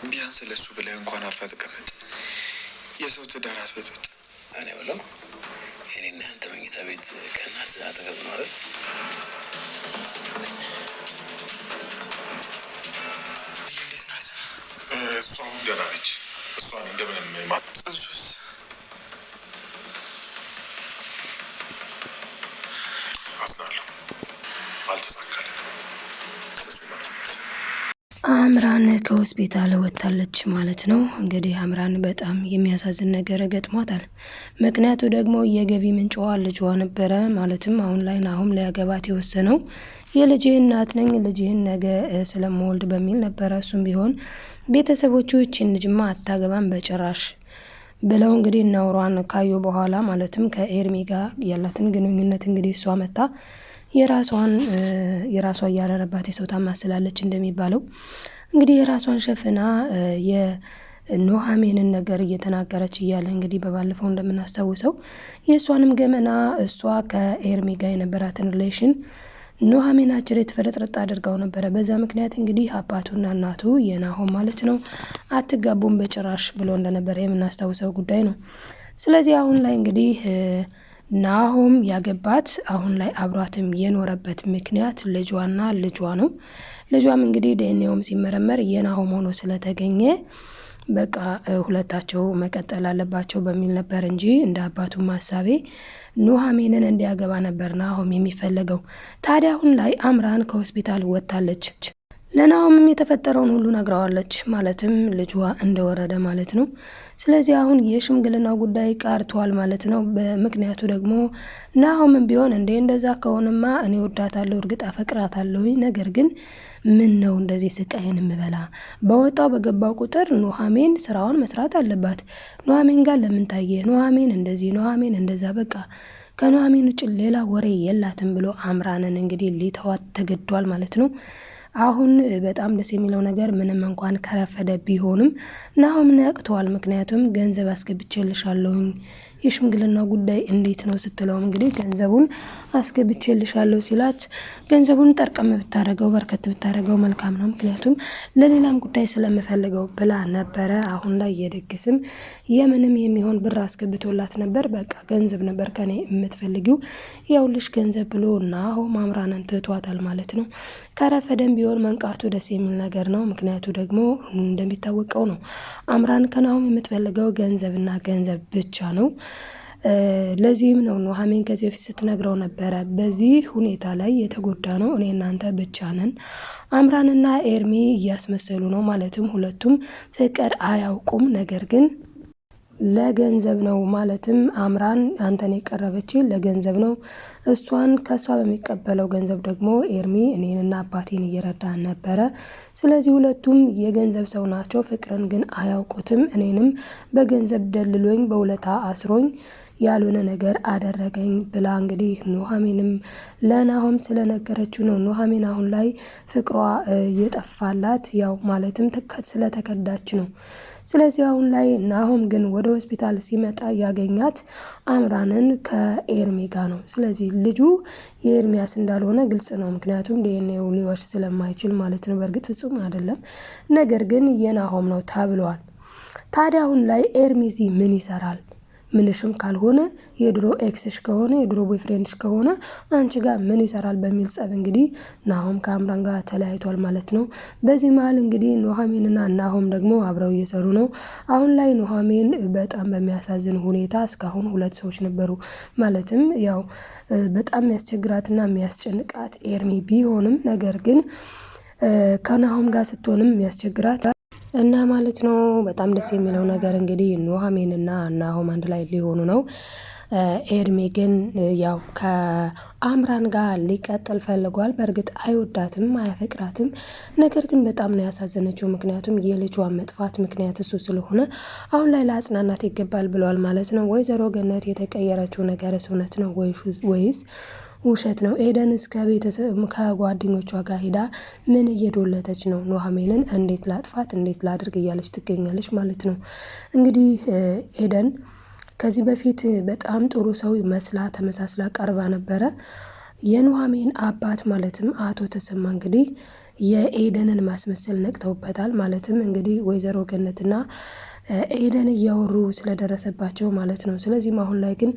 ቢያንስ ለሱ ብለህ እንኳን አርፈህ ተቀመጥ። የሰው ትዳር አትበጥብጥ። እኔ ብለው እኔና አንተ መኝታ ቤት ከእናት አጠገብ ነው አይደል? እንዴት ናት? እሷ አሁን ደህና ነች። እሷን እንደምንም ጽንሱስ አዝናለሁ፣ አልተሳካልም። አምራን ከሆስፒታል ወጥታለች ማለት ነው። እንግዲህ አምራን በጣም የሚያሳዝን ነገር ገጥሟታል። ምክንያቱ ደግሞ የገቢ ምንጭዋ ልጇ ነበረ። ማለትም አሁን ላይ ናሆም ሊያገባት የወሰነው የልጅ እናት ነኝ ልጅህን ነገ ስለምወልድ በሚል ነበረ። እሱም ቢሆን ቤተሰቦቹ ይህችን ልጅማ አታገባም በጭራሽ ብለው እንግዲህ እናውሯን ካዩ በኋላ ማለትም ከኤርሚ ጋር ያላትን ግንኙነት እንግዲህ እሷ መታ የራሷ እያረረባት የሰው ታማስላለች እንደሚባለው እንግዲህ የራሷን ሸፍና የኑሐሚንን ነገር እየተናገረች እያለ እንግዲህ በባለፈው እንደምናስታውሰው የእሷንም ገመና እሷ ከኤርሚ ጋር የነበራትን ሪሌሽን ኑሐሚን አጭሬት ፍርጥርጥ አድርጋው ነበረ። በዛ ምክንያት እንግዲህ አባቱና እናቱ የናሆም ማለት ነው አትጋቡም በጭራሽ ብሎ እንደነበረ የምናስታውሰው ጉዳይ ነው። ስለዚህ አሁን ላይ እንግዲህ ናሆም ያገባት አሁን ላይ አብሯትም የኖረበት ምክንያት ልጇና ልጇ ነው። ልጇም እንግዲህ ዲኤንኤውም ሲመረመር የናሆም ሆኖ ስለተገኘ በቃ ሁለታቸው መቀጠል አለባቸው በሚል ነበር እንጂ እንደ አባቱ ማሳቤ ኑሐሚንን እንዲያገባ ነበር ናሆም የሚፈለገው። ታዲያ አሁን ላይ አምራን ከሆስፒታል ወጥታለች። ለናሆምም የተፈጠረውን ሁሉ ነግረዋለች። ማለትም ልጇ እንደወረደ ማለት ነው። ስለዚህ አሁን የሽምግልናው ጉዳይ ቀርቷል ማለት ነው። በምክንያቱ ደግሞ ናሆምም ቢሆን እንደዛ ከሆነማ እኔ ወዳታለሁ፣ እርግጥ አፈቅራታለሁ፣ ነገር ግን ምን ነው እንደዚህ ስቃይን የምበላ? በወጣው በገባው ቁጥር ኑሐሚን ስራውን መስራት አለባት። ኑሐሚን ጋር ለምን ታየ? ኑሐሚን እንደዚህ፣ ኑሐሚን እንደዛ፣ በቃ ከኑሐሚን ውጭ ሌላ ወሬ የላትም ብሎ አምራንን እንግዲህ ሊተዋት ተገዷል ማለት ነው። አሁን በጣም ደስ የሚለው ነገር ምንም እንኳን ከረፈደ ቢሆንም ናሆም ነቅቷል። ምክንያቱም ገንዘብ አስገብቼልሻለሁኝ የሽምግልና ጉዳይ እንዴት ነው ስትለውም እንግዲህ ገንዘቡን አስገብቼልሻለሁ ሲላት ገንዘቡን ጠርቀም ብታረገው በርከት ብታረገው መልካም ነው፣ ምክንያቱም ለሌላም ጉዳይ ስለምፈልገው ብላ ነበረ። አሁን ላይ የድግስም የምንም የሚሆን ብር አስገብቶላት ነበር። በቃ ገንዘብ ነበር ከኔ የምትፈልጊው ያውልሽ ገንዘብ ብሎ ናሆም አምራንን ትቷታል ማለት ነው። ከረፈደም ቢሆን መንቃቱ ደስ የሚል ነገር ነው። ምክንያቱ ደግሞ እንደሚታወቀው ነው አምራን ከናሆም የምትፈልገው ገንዘብና ገንዘብ ብቻ ነው። ለዚህም ነው ኑሐሚን ከዚህ በፊት ስትነግረው ነበረ በዚህ ሁኔታ ላይ የተጎዳ ነው እኔ እናንተ ብቻ ነን። አምራንና ኤርሚ እያስመሰሉ ነው። ማለትም ሁለቱም ፍቅር አያውቁም፣ ነገር ግን ለገንዘብ ነው። ማለትም አምራን አንተን የቀረበች ለገንዘብ ነው። እሷን ከሷ በሚቀበለው ገንዘብ ደግሞ ኤርሚ እኔንና አባቴን እየረዳ ነበረ። ስለዚህ ሁለቱም የገንዘብ ሰው ናቸው። ፍቅርን ግን አያውቁትም። እኔንም በገንዘብ ደልሎኝ በውለታ አስሮኝ ያልሆነ ነገር አደረገኝ ብላ እንግዲህ ኑሐሚንም ለናሆም ስለነገረችው ነው ኑሐሚን አሁን ላይ ፍቅሯ እየጠፋላት፣ ያው ማለትም ስለተከዳች ነው። ስለዚህ አሁን ላይ ናሆም ግን ወደ ሆስፒታል ሲመጣ ያገኛት አምራንን ከኤርሚ ጋር ነው። ስለዚህ ልጁ የኤርሚያስ እንዳልሆነ ግልጽ ነው። ምክንያቱም ዲኤንኤው ሊዋሽ ስለማይችል ማለት ነው። በእርግጥ ፍጹም አይደለም፣ ነገር ግን የናሆም ነው ተብሏል። ታዲያ አሁን ላይ ኤርሚዚ ምን ይሰራል? ምንሽም ካልሆነ የድሮ ኤክስሽ ከሆነ የድሮ ቦይፍሬንድሽ ከሆነ አንቺ ጋር ምን ይሰራል በሚል ጸብ እንግዲህ ናሆም ከአምራን ጋር ተለያይቷል ማለት ነው። በዚህ መሀል እንግዲህ ኑሐሚንና ናሆም ደግሞ አብረው እየሰሩ ነው። አሁን ላይ ኑሐሚን በጣም በሚያሳዝን ሁኔታ እስካሁን ሁለት ሰዎች ነበሩ። ማለትም ያው በጣም የሚያስቸግራትና የሚያስጨንቃት ኤርሚ ቢሆንም ነገር ግን ከናሆም ጋር ስትሆንም የሚያስቸግራት እና ማለት ነው። በጣም ደስ የሚለው ነገር እንግዲህ ኑሐሚንና ናሆም አንድ ላይ ሊሆኑ ነው። ኤርሚ ግን ያው ከአምራን ጋር ሊቀጥል ፈልጓል። በእርግጥ አይወዳትም፣ አያፈቅራትም። ነገር ግን በጣም ነው ያሳዘነችው። ምክንያቱም የልጇን መጥፋት ምክንያት እሱ ስለሆነ አሁን ላይ ለአጽናናት ይገባል ብለዋል ማለት ነው። ወይዘሮ ገነት የተቀየረችው ነገር እውነት ነው ወይስ ውሸት ነው? ኤደን እስከ ቤተሰብ ከጓደኞቿ ጋር ሄዳ ምን እየዶለተች ነው? ኑሐሚንን እንዴት ላጥፋት፣ እንዴት ላድርግ እያለች ትገኛለች ማለት ነው። እንግዲህ ኤደን ከዚህ በፊት በጣም ጥሩ ሰው መስላ ተመሳስላ ቀርባ ነበረ። የኑሐሚን አባት ማለትም አቶ ተሰማ እንግዲህ የኤደንን ማስመሰል ነቅተውበታል። ማለትም እንግዲህ ወይዘሮ ገነትና ኤደን እያወሩ ስለደረሰባቸው ማለት ነው። ስለዚህም አሁን ላይ ግን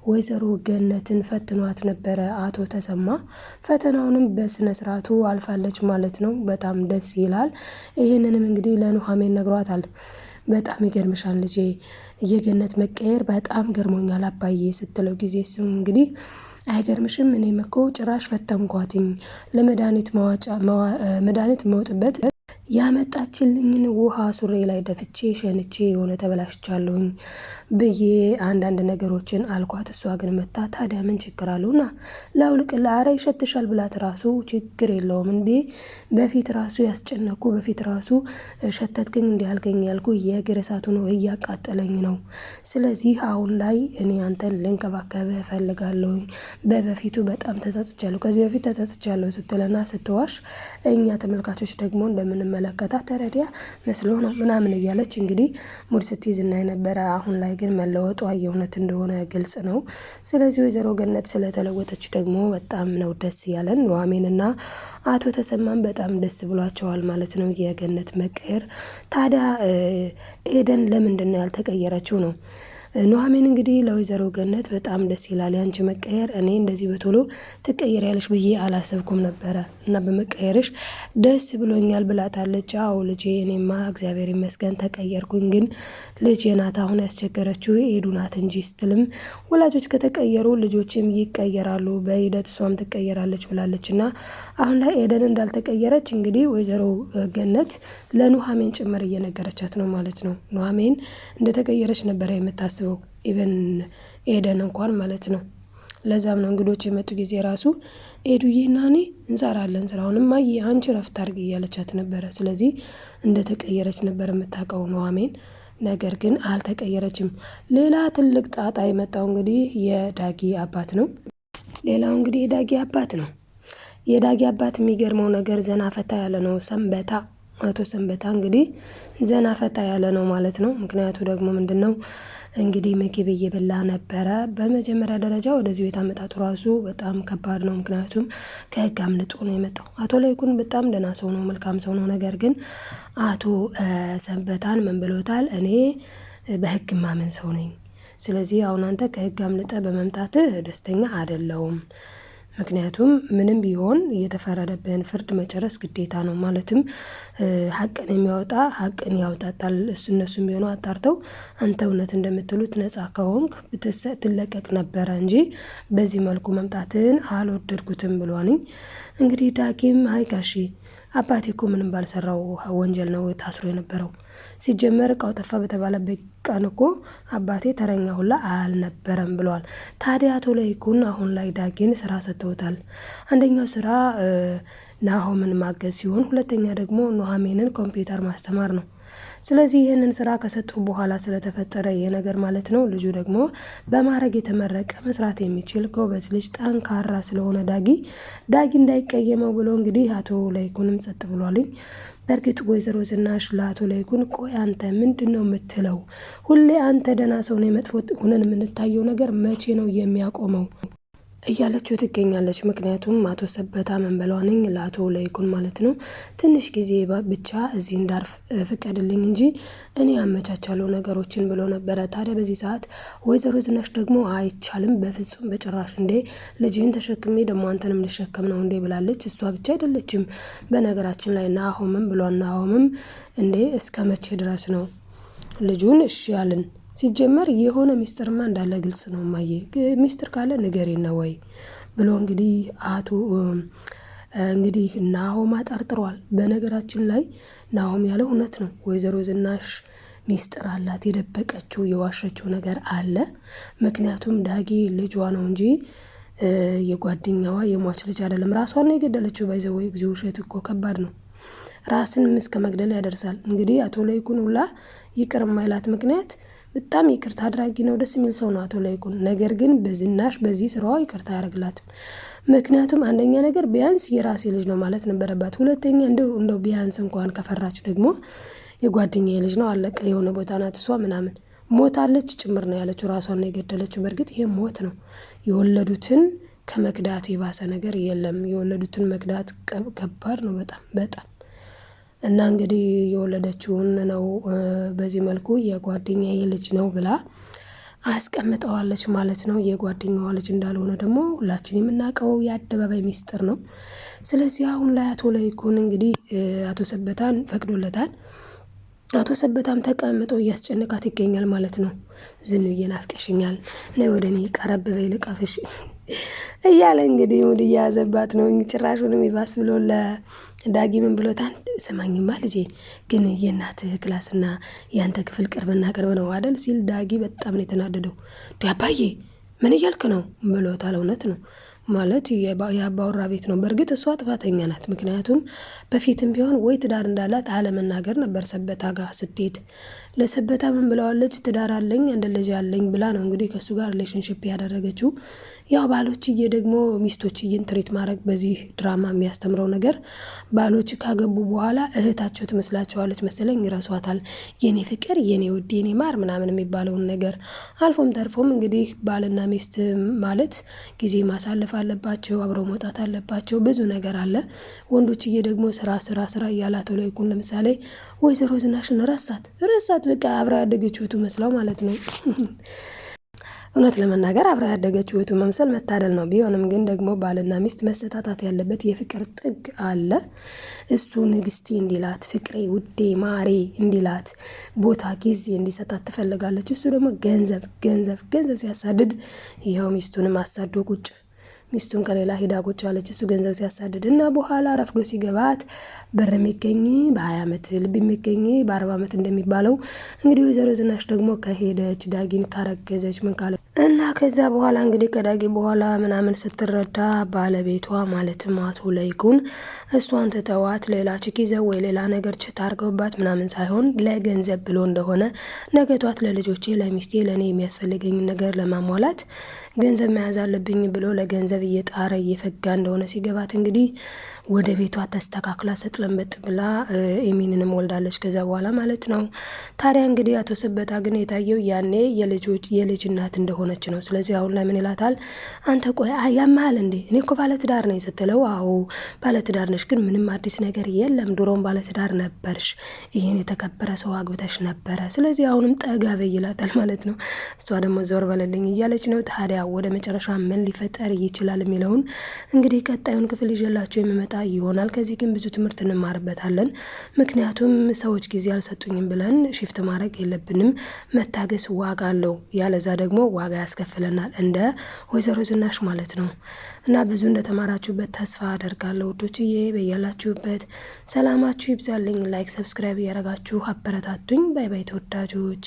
ወይዘሮ ገነትን ፈትኗት ነበረ አቶ ተሰማ። ፈተናውንም በስነ ስርዓቱ አልፋለች ማለት ነው። በጣም ደስ ይላል። ይህንንም እንግዲህ ለኑሐሚን ነግሯታል። በጣም ይገርምሻል ልጄ፣ የገነት መቀየር በጣም ገርሞኛል አባዬ ስትለው ጊዜ እሱም እንግዲህ አይገርምሽም? እኔም እኮ ጭራሽ ፈተንኳትኝ ለመድኃኒት መድኃኒት መውጥበት ያመጣችልኝን ውሃ ሱሬ ላይ ደፍቼ ሸንቼ የሆነ ተበላሽቻለሁኝ ብዬ አንዳንድ ነገሮችን አልኳት። እሷ ግን መታ ታዲያ ምን ችግር አለውና ላውልቅላ፣ ኧረ ይሸትሻል ብላት ራሱ ችግር የለውም እንዴ በፊት ራሱ ያስጨነኩ በፊት ራሱ ሸተትክኝ እንዲህ አልከኝ ያልኩ የእግር እሳቱ ነው እያቃጠለኝ ነው። ስለዚህ አሁን ላይ እኔ አንተን ልንከባከብህ እፈልጋለሁኝ። በበፊቱ በጣም ተጸጽቻለሁ፣ ከዚህ በፊት ተጸጽቻለሁ ስትልና ስትዋሽ እኛ ተመልካቾች ደግሞ እንደምንመለከታት ተረዲያ መስሎ ነው ምናምን እያለች እንግዲህ ሙድ ስትይዝ እና የነበረ አሁን ላይ ግን መለወጧ የእውነት እንደሆነ ግልጽ ነው። ስለዚህ ወይዘሮ ገነት ስለተለወጠች ደግሞ በጣም ነው ደስ ያለን። ኑሐሚንና አቶ ተሰማም በጣም ደስ ብሏቸዋል ማለት ነው የገነት መቀየር። ታዲያ ኤደን ለምንድን ነው ያልተቀየረችው ነው? ኑሐሚን እንግዲህ ለወይዘሮ ገነት በጣም ደስ ይላል ያንቺ መቀየር፣ እኔ እንደዚህ በቶሎ ትቀየሪያለሽ ብዬ አላሰብኩም ነበረ እና በመቀየርሽ ደስ ብሎኛል ብላታለች። አዎ ልጄ፣ እኔማ እግዚአብሔር ይመስገን ተቀየርኩኝ፣ ግን ልጄ ናት አሁን ያስቸገረችው ኤዱ ናት እንጂ ስትልም ወላጆች ከተቀየሩ ልጆችም ይቀየራሉ፣ በሂደት እሷም ትቀየራለች ብላለች። እና አሁን ላይ ኤደን እንዳልተቀየረች እንግዲህ ወይዘሮ ገነት ለኑሐሚን ጭምር እየነገረቻት ነው ማለት ነው። ኑሐሚን እንደተቀየረች ነበረ የምታስበው ኢቨን ኤደን እንኳን ማለት ነው። ለዛም ነው እንግዶች የመጡ ጊዜ ራሱ ኤዱዬና እኔ እንሰራለን ስራውንም ማየ አንቺ ረፍት አድርጊ እያለቻት ነበረ። ስለዚህ እንደተቀየረች ነበር የምታውቀው ኑሐሚን። ነገር ግን አልተቀየረችም። ሌላ ትልቅ ጣጣ የመጣው እንግዲህ የዳጊ አባት ነው። ሌላው እንግዲህ የዳጊ አባት ነው። የዳጊ አባት የሚገርመው ነገር ዘና ፈታ ያለ ነው። ሰንበታ አቶ ሰንበታ እንግዲህ ዘና ፈታ ያለ ነው ማለት ነው። ምክንያቱ ደግሞ ምንድን ነው እንግዲህ ምግብ እየበላ ነበረ። በመጀመሪያ ደረጃ ወደዚህ ቤት አመጣጡ ራሱ በጣም ከባድ ነው። ምክንያቱም ከህግ አምልጦ ነው የመጣው። አቶ ላይኩን በጣም ደህና ሰው ነው፣ መልካም ሰው ነው። ነገር ግን አቶ ሰንበታን ምን ብሎታል? እኔ በህግ ማመን ሰው ነኝ። ስለዚህ አሁን አንተ ከህግ አምልጠ በመምጣትህ ደስተኛ አይደለሁም። ምክንያቱም ምንም ቢሆን የተፈረደብህን ፍርድ መጨረስ ግዴታ ነው። ማለትም ሀቅን የሚያወጣ ሀቅን ያውጣጣል። እነሱም ቢሆኑ አጣርተው አንተ እውነት እንደምትሉት ነጻ ከሆንክ ትለቀቅ ነበረ እንጂ በዚህ መልኩ መምጣትን አልወደድኩትም ብሏንኝ። እንግዲህ ዳጊም አይ ጋሺ አባቴ እኮ ምንም ባልሰራው ወንጀል ነው ታስሮ የነበረው። ሲጀመር እቃው ጠፋ በተባለበት ቀን እኮ አባቴ ተረኛ ሁላ አልነበረም ብለዋል። ታዲያ አቶ ላይኩን አሁን ላይ ዳጊን ስራ ሰጥተውታል። አንደኛው ስራ ናሆምን ማገዝ ሲሆን፣ ሁለተኛ ደግሞ ኑሐሚንን ኮምፒውተር ማስተማር ነው። ስለዚህ ይህንን ስራ ከሰጡ በኋላ ስለተፈጠረ ይህ ነገር ማለት ነው ልጁ ደግሞ በማዕረግ የተመረቀ መስራት የሚችል ጎበዝ ልጅ ጠንካራ ስለሆነ ዳጊ እንዳይቀየመው ብሎ እንግዲህ አቶ ላይኩንም ጸጥ ብሏልኝ። በእርግጥ ወይዘሮ ዝናሽ ለአቶ ላይኩን ቆይ አንተ ምንድን ነው የምትለው? ሁሌ አንተ ደህና ሰው ነው መጥፎ ሁነን የምንታየው ነገር መቼ ነው የሚያቆመው እያለችው ትገኛለች። ምክንያቱም አቶ ሰበታ መንበሏ ነኝ ለአቶ ላይኩን ማለት ነው ትንሽ ጊዜ ብቻ እዚህ እንዳርፍ ፍቀድልኝ እንጂ እኔ አመቻቻለሁ ነገሮችን ብሎ ነበረ። ታዲያ በዚህ ሰዓት ወይዘሮ ዝናሽ ደግሞ አይቻልም በፍጹም በጭራሽ፣ እንዴ ልጅህን ተሸክሜ ደግሞ አንተንም ልሸከም ነው እንዴ ብላለች። እሷ ብቻ አይደለችም በነገራችን ላይ ናሆምም ብሏል። ናሆምም እንዴ እስከ መቼ ድረስ ነው ልጁን እሺ ያልን? ሲጀመር የሆነ ሚስጥርማ እንዳለ ግልጽ ነው። ማየ ሚስጥር ካለ ንገሪና ወይ ብሎ እንግዲህ አቶ እንግዲህ ናሆም አጠርጥሯል። በነገራችን ላይ ናሆም ያለው እውነት ነው። ወይዘሮ ዝናሽ ሚስጥር አላት፣ የደበቀችው የዋሸችው ነገር አለ። ምክንያቱም ዳጊ ልጇ ነው እንጂ የጓደኛዋ የሟች ልጅ አይደለም። ራሷን ነው የገደለችው። ባይዘወይ ጊዜ ውሸት እኮ ከባድ ነው፣ ራስን እስከ መግደል ያደርሳል። እንግዲህ አቶ ላይኩን ሁላ ይቅር የማይላት ምክንያት በጣም ይቅርታ አድራጊ ነው፣ ደስ የሚል ሰው ነው አቶ ላይኩን። ነገር ግን በዝናሽ በዚህ ስራዋ ይቅርታ አያደርግላትም። ምክንያቱም አንደኛ ነገር ቢያንስ የራሴ ልጅ ነው ማለት ነበረባት። ሁለተኛ እንደው ቢያንስ እንኳን ከፈራች ደግሞ የጓደኛዬ ልጅ ነው አለቀ፣ የሆነ ቦታ ናት እሷ ምናምን ሞታለች ጭምር ነው ያለችው። ራሷን ነው የገደለችው። በእርግጥ ይሄ ሞት ነው። የወለዱትን ከመክዳት የባሰ ነገር የለም። የወለዱትን መክዳት ከባድ ነው በጣም እና እንግዲህ የወለደችውን ነው በዚህ መልኩ የጓደኛዬ ልጅ ነው ብላ አስቀምጠዋለች ማለት ነው። የጓደኛዋ ልጅ እንዳልሆነ ደግሞ ሁላችን የምናውቀው የአደባባይ ሚስጥር ነው። ስለዚህ አሁን ላይ አቶ ለይኩን እንግዲህ አቶ ሰበታን ፈቅዶለታል። አቶ ሰበታም ተቀምጦ እያስጨነቃት ይገኛል ማለት ነው። ዝኑዬ ናፍቀሽኛል፣ ነይ ወደ እኔ ቀረብ በይ ልቀፍሽ እያለ እንግዲህ ሙድ እያያዘባት ነው። ጭራሹንም ይባስ ብሎ ለዳጊ ምን ብሎታል? ስማኝማ ልጄ ግን የእናትህ ክላስና የአንተ ክፍል ቅርብና ቅርብ ነው አይደል ሲል ዳጊ በጣም ነው የተናደደው። አባዬ ምን እያልክ ነው ብሎታል። እውነት ነው ማለት የአባወራ ቤት ነው። በእርግጥ እሷ ጥፋተኛ ናት። ምክንያቱም በፊትም ቢሆን ወይ ትዳር እንዳላት አለመናገር ነበር። ሰበታ ጋር ስትሄድ ለሰበታ ምን ብለዋለች? ትዳር አለኝ አንድ ልጅ አለኝ ብላ ነው እንግዲህ ከእሱ ጋር ሪሌሽንሽፕ ያደረገችው። ያው ባሎችዬ ደግሞ ሚስቶችዬን ትሪት ማድረግ በዚህ ድራማ የሚያስተምረው ነገር ባሎች ካገቡ በኋላ እህታቸው ትመስላቸዋለች መሰለኝ፣ ይረሷታል። የኔ ፍቅር፣ የኔ ውድ፣ የኔ ማር ምናምን የሚባለውን ነገር አልፎም ተርፎም እንግዲህ ባልና ሚስት ማለት ጊዜ ማሳለፍ አለባቸው፣ አብረው መውጣት አለባቸው። ብዙ ነገር አለ። ወንዶችዬ ደግሞ ስራ ስራ ስራ እያላት ለይኩን ለምሳሌ ወይዘሮ ዝናሽን ረሳት በቃ አብራ ያደገችው መስለው ማለት ነው። እውነት ለመናገር አብራ ያደገችው መምሰል መታደል ነው። ቢሆንም ግን ደግሞ ባልና ሚስት መሰታታት ያለበት የፍቅር ጥግ አለ። እሱ ንግስቴ እንዲላት፣ ፍቅሬ፣ ውዴ፣ ማሬ እንዲላት ቦታ ጊዜ እንዲሰጣት ትፈልጋለች። እሱ ደግሞ ገንዘብ ሲያሳድድ ይኸው ሚስቱንም አሳዶ ቁጭ ሚስቱን ከሌላ ሂዳ ቁጭ አለች። እሱ ገንዘብ ሲያሳድድ እና በኋላ ረፍዶ ሲገባት ብር የሚገኝ በ20 ዓመት ልብ የሚገኝ በ40 ዓመት እንደሚባለው እንግዲህ ወይዘሮ ዝናሽ ደግሞ ከሄደች ዳጊን ካረገዘች ምን ካለ እና ከዛ በኋላ እንግዲህ ከዳጊ በኋላ ምናምን ስትረዳ ባለቤቷ ማለትም አቶ ለይኩን እሷን ትተዋት ሌላ ችክ ይዘው ወይ ሌላ ነገር ችት አድርገውባት ምናምን ሳይሆን ለገንዘብ ብሎ እንደሆነ ነገቷት ለልጆቼ፣ ለሚስቴ፣ ለእኔ የሚያስፈልገኝን ነገር ለማሟላት ገንዘብ መያዝ አለብኝ ብሎ ለገንዘብ እየጣረ እየፈጋ እንደሆነ ሲገባት እንግዲህ ወደ ቤቷ ተስተካክላ ሰጥለንበጥ ብላ ኤሚንንም ወልዳለች ከዛ በኋላ ማለት ነው። ታዲያ እንግዲህ አቶ ሰበታ ግን የታየው ያኔ የልጅ እናት እንደሆነች ነው። ስለዚህ አሁን ላይ ምን ይላታል? አንተ ቆይ ያማል እንዴ? እኔ እኮ ባለትዳር ነኝ ስትለው፣ አዎ ባለትዳር ነሽ፣ ግን ምንም አዲስ ነገር የለም። ድሮም ባለትዳር ነበርሽ፣ ይህን የተከበረ ሰው አግብተሽ ነበረ። ስለዚህ አሁንም ጠጋ በይ ይላታል ማለት ነው። እሷ ደግሞ ዞር በለልኝ እያለች ነው። ታዲያ ወደ መጨረሻ ምን ሊፈጠር ይችላል የሚለውን እንግዲህ ቀጣዩን ክፍል ይዤላችሁ የሚመጣ ይሆናል። ከዚህ ግን ብዙ ትምህርት እንማርበታለን። ምክንያቱም ሰዎች ጊዜ አልሰጡኝም ብለን ሽፍት ማድረግ የለብንም። መታገስ ዋጋ አለው፣ ያለዛ ደግሞ ዋጋ ያስከፍለናል፣ እንደ ወይዘሮ ዝናሽ ማለት ነው። እና ብዙ እንደተማራችሁበት ተስፋ አደርጋለሁ ውዶችዬ። በያላችሁበት ሰላማችሁ ይብዛልኝ። ላይክ፣ ሰብስክራይብ እያደረጋችሁ አበረታቱኝ። ባይ ባይ ተወዳጆች።